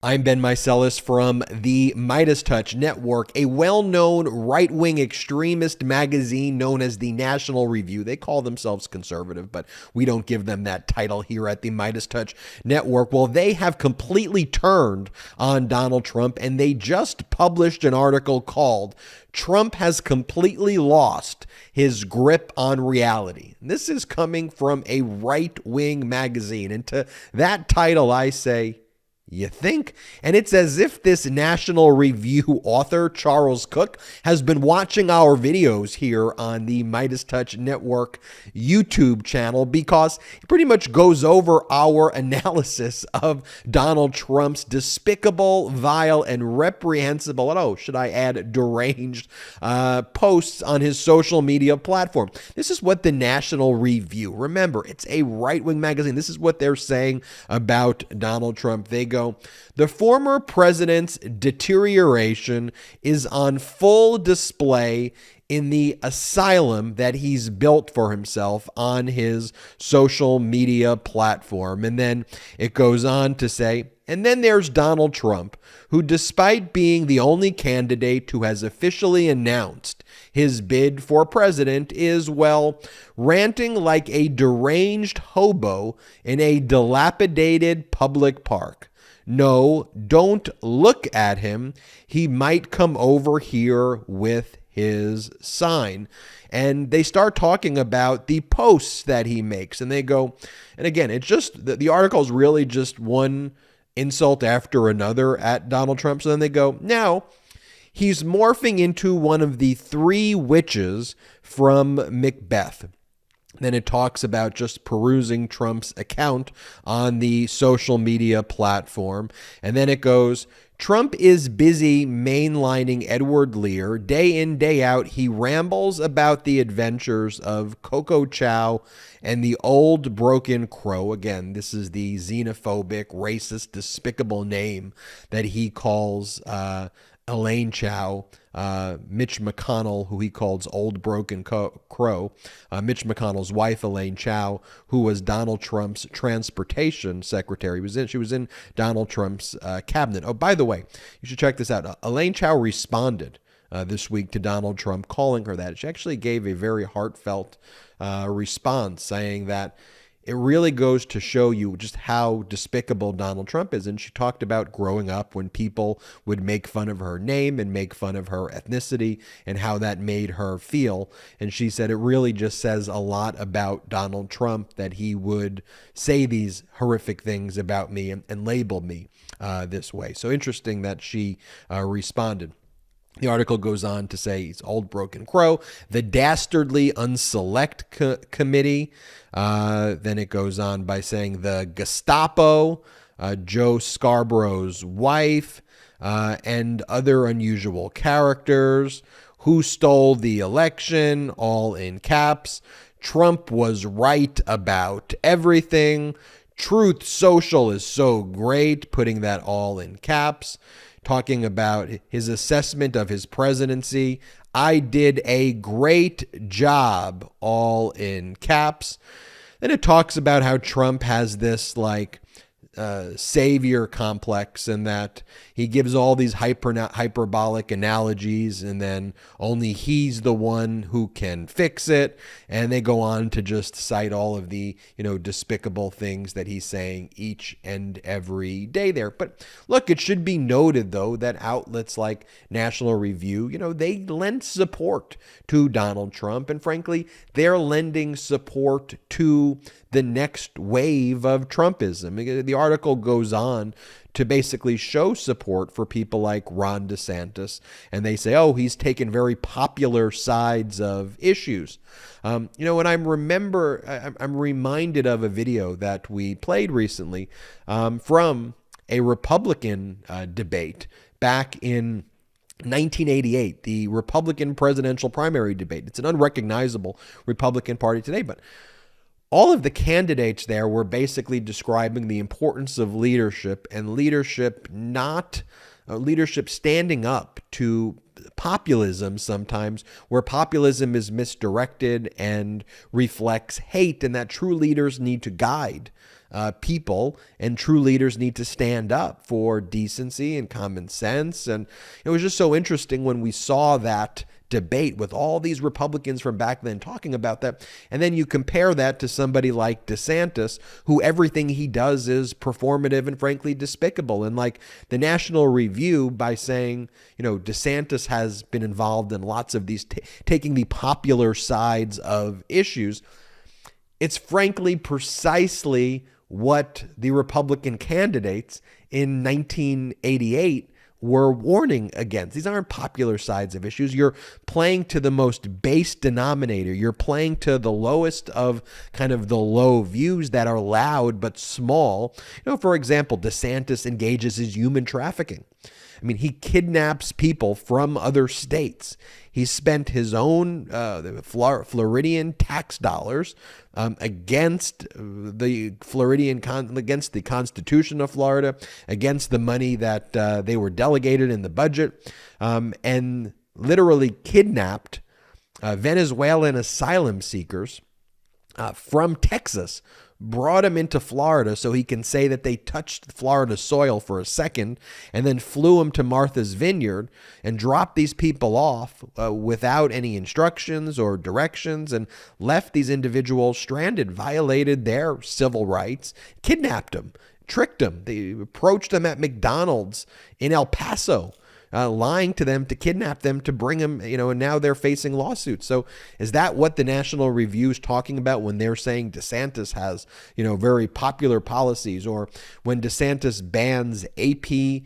I'm Ben Meiselas from the MeidasTouch Network, a well-known right-wing extremist magazine known as the National Review. They call themselves conservative, but we don't give them that title here at the MeidasTouch Network. Well, they have completely turned on Donald Trump, and they just published an article called "Trump Has Completely Lost His Grip on Reality." This is coming from a right-wing magazine, and to that title I say, you think? And it's as if this National Review author, Charles Cook, has been watching our videos here on the MeidasTouch Network YouTube channel, because he pretty much goes over our analysis of Donald Trump's despicable, vile, and reprehensible, and should I add deranged, posts on his social media platform. This is what the National Review, remember, it's a right-wing magazine, this is what they're saying about Donald Trump. They go, "The former president's deterioration is on full display in the asylum that he's built for himself on his social media platform." And then it goes on to say, "And then there's Donald Trump, who, despite being the only candidate who has officially announced his bid for president, is, well, ranting like a deranged hobo in a dilapidated public park. No, don't look at him. He might come over here with his sign." And they start talking about the posts that he makes. And they go, and again, it's just, the article is really just one insult after another at Donald Trump. So then they go, now he's morphing into one of the three witches from Macbeth. Then it talks about just perusing Trump's account on the social media platform. And then it goes, "Trump is busy mainlining Edward Lear. Day in, day out, he rambles about the adventures of Coco Chow and the old broken crow." Again, this is the xenophobic, racist, despicable name that he calls Elaine Chao, Mitch McConnell, who he calls Old Broken Crow, Mitch McConnell's wife, Elaine Chao, who was Donald Trump's transportation secretary. She was in Donald Trump's cabinet. Oh, by the way, you should check this out. Elaine Chao responded this week to Donald Trump, calling her that. She actually gave a very heartfelt response, saying that it really goes to show you just how despicable Donald Trump is. And she talked about growing up when people would make fun of her name and make fun of her ethnicity and how that made her feel. And she said it really just says a lot about Donald Trump that he would say these horrific things about me and label me this way. So interesting that she responded. The article goes on to say he's Old Broken Crow, the dastardly unselect committee. Then it goes on by saying the Gestapo, Joe Scarborough's wife, and other unusual characters. Who stole the election? All in caps. Trump was right about everything. Truth Social is so great, putting that all in caps. Talking about his assessment of his presidency. I did a great job, all in caps. Then it talks about how Trump has this savior complex, and that he gives all these hyperbolic analogies, and then only he's the one who can fix it. And they go on to just cite all of the, despicable things that he's saying each and every day there. But look, it should be noted, though, that outlets like National Review, they lend support to Donald Trump. And frankly, they're lending support to the next wave of Trumpism. The article goes on to basically show support for people like Ron DeSantis, and they say, oh, he's taken very popular sides of issues. And I'm reminded of a video that we played recently from a Republican debate back in 1988, the Republican presidential primary debate. It's an unrecognizable Republican Party today, but all of the candidates there were basically describing the importance of leadership, and leadership standing up to populism sometimes, where populism is misdirected and reflects hate, and that true leaders need to guide people, and true leaders need to stand up for decency and common sense. And it was just so interesting when we saw that debate with all these Republicans from back then talking about that. And then you compare that to somebody like DeSantis, who everything he does is performative and frankly despicable. And like the National Review, by saying, DeSantis has been involved in lots of these, taking the popular sides of issues. It's frankly precisely what the Republican candidates in 1988 were warning against. These aren't popular sides of issues. You're playing to the most base denominator. You're playing to the lowest of kind of the low views that are loud but small. For example, DeSantis engages in human trafficking. I mean, he kidnaps people from other states. He spent his own Floridian tax dollars against the against the Constitution of Florida, against the money that they were delegated in the budget, and literally kidnapped Venezuelan asylum seekers from Texas, brought him into Florida so he can say that they touched Florida soil for a second, and then flew him to Martha's Vineyard and dropped these people off without any instructions or directions, and left these individuals stranded, violated their civil rights, kidnapped them, tricked them. They approached them at McDonald's in El Paso, lying to them to kidnap them, to bring them, and now they're facing lawsuits. So is that what the National Review is talking about when they're saying DeSantis has, very popular policies, or when DeSantis bans AP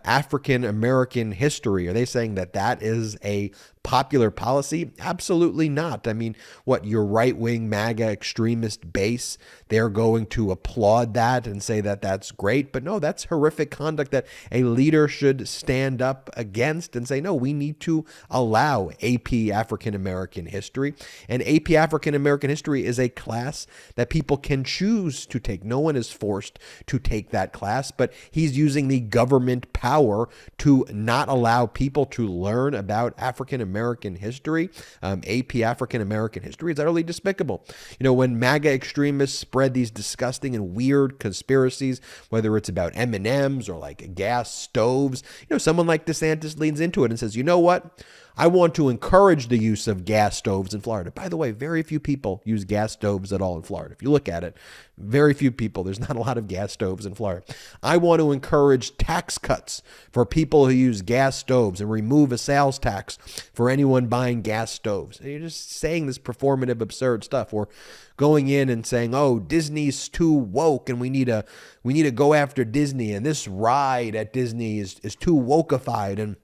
African American history? Are they saying that that is a popular policy? Absolutely not. I mean, what, your right-wing MAGA extremist base, they're going to applaud that and say that that's great. But no, that's horrific conduct that a leader should stand up against and say, no, we need to allow AP African American history. And AP African American history is a class that people can choose to take. No one is forced to take that class, but he's using the government power to not allow people to learn about African American history. AP African American history is utterly despicable. When MAGA extremists spread these disgusting and weird conspiracies, whether it's about M&Ms or like gas stoves, someone like DeSantis leans into it and says, you know what? I want to encourage the use of gas stoves in Florida. By the way, very few people use gas stoves at all in Florida. If you look at it, very few people. There's not a lot of gas stoves in Florida. I want to encourage tax cuts for people who use gas stoves and remove a sales tax for anyone buying gas stoves. And you're just saying this performative, absurd stuff, or going in and saying, oh, Disney's too woke and we need to go after Disney, and this ride at Disney is too wokeified. And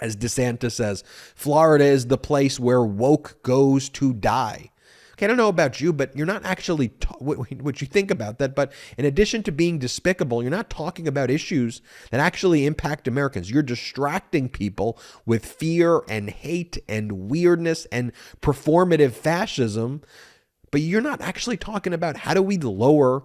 as DeSantis says, Florida is the place where woke goes to die. Okay, I don't know about you, but you're not actually what you think about that. But in addition to being despicable, you're not talking about issues that actually impact Americans. You're distracting people with fear and hate and weirdness and performative fascism. But you're not actually talking about how do we lower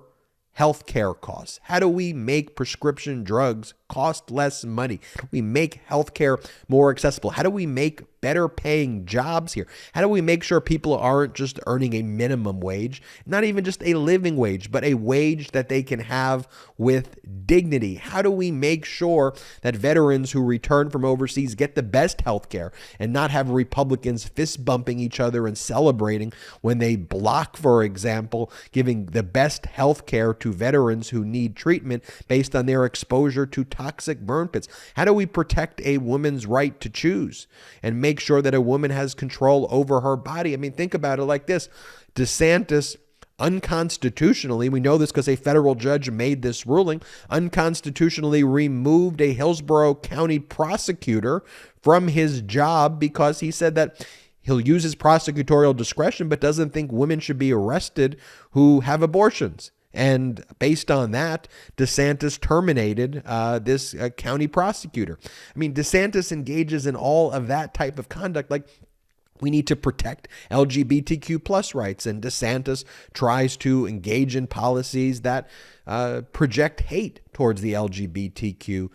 healthcare costs? How do we make prescription drugs cost less money? How do we make healthcare more accessible? How do we make better paying jobs here? How do we make sure people aren't just earning a minimum wage, not even just a living wage, but a wage that they can have with dignity? How do we make sure that veterans who return from overseas get the best healthcare and not have Republicans fist bumping each other and celebrating when they block, for example, giving the best healthcare to veterans who need treatment based on their exposure to toxic burn pits? How do we protect a woman's right to choose and make sure that a woman has control over her body? I mean, think about it like this. DeSantis unconstitutionally, we know this because a federal judge made this ruling, unconstitutionally removed a Hillsborough County prosecutor from his job because he said that he'll use his prosecutorial discretion but doesn't think women should be arrested who have abortions. And based on that, DeSantis terminated this county prosecutor. I mean, DeSantis engages in all of that type of conduct. Like, we need to protect LGBTQ plus rights, and DeSantis tries to engage in policies that project hate towards the LGBTQ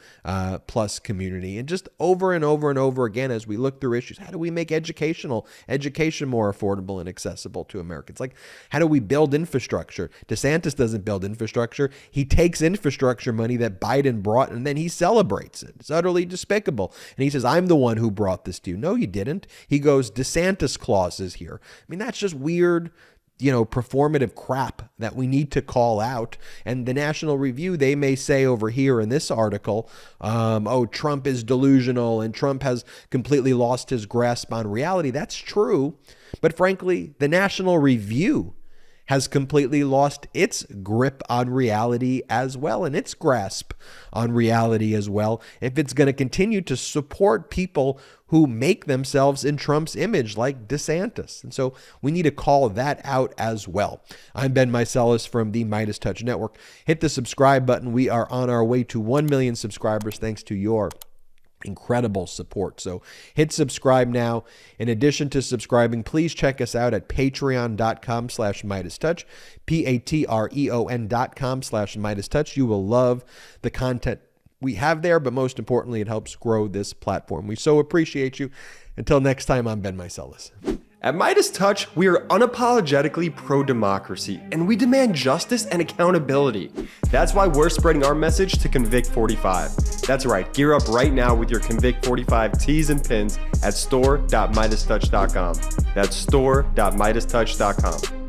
plus community. And just over and over and over again, as we look through issues, how do we make education more affordable and accessible to Americans? Like, how do we build infrastructure? DeSantis doesn't build infrastructure. He takes infrastructure money that Biden brought and then he celebrates it. It's utterly despicable. And he says, I'm the one who brought this to you. No, you didn't. He goes, DeSantis clauses here. I mean, that's just weird, performative crap that we need to call out. And the National Review, they may say over here in this article, oh, Trump is delusional and Trump has completely lost his grasp on reality. That's true. But frankly, the National Review has completely lost its grip on reality as well, and its grasp on reality as well, if it's going to continue to support people who make themselves in Trump's image, like DeSantis. And so we need to call that out as well. I'm Ben Meiselas from the MeidasTouch Network. Hit the subscribe button. We are on our way to 1 million subscribers thanks to your incredible support. So hit subscribe now. In addition to subscribing, please check us out at patreon.com/MeidasTouch, patreon.com/MeidasTouch. You will love the content we have there, but most importantly, it helps grow this platform. We so appreciate you. Until next time, I'm Ben Meiselas. At MeidasTouch, we are unapologetically pro-democracy, and we demand justice and accountability. That's why we're spreading our message to Convict 45. That's right, gear up right now with your Convict 45 tees and pins at store.meidastouch.com. That's store.meidastouch.com.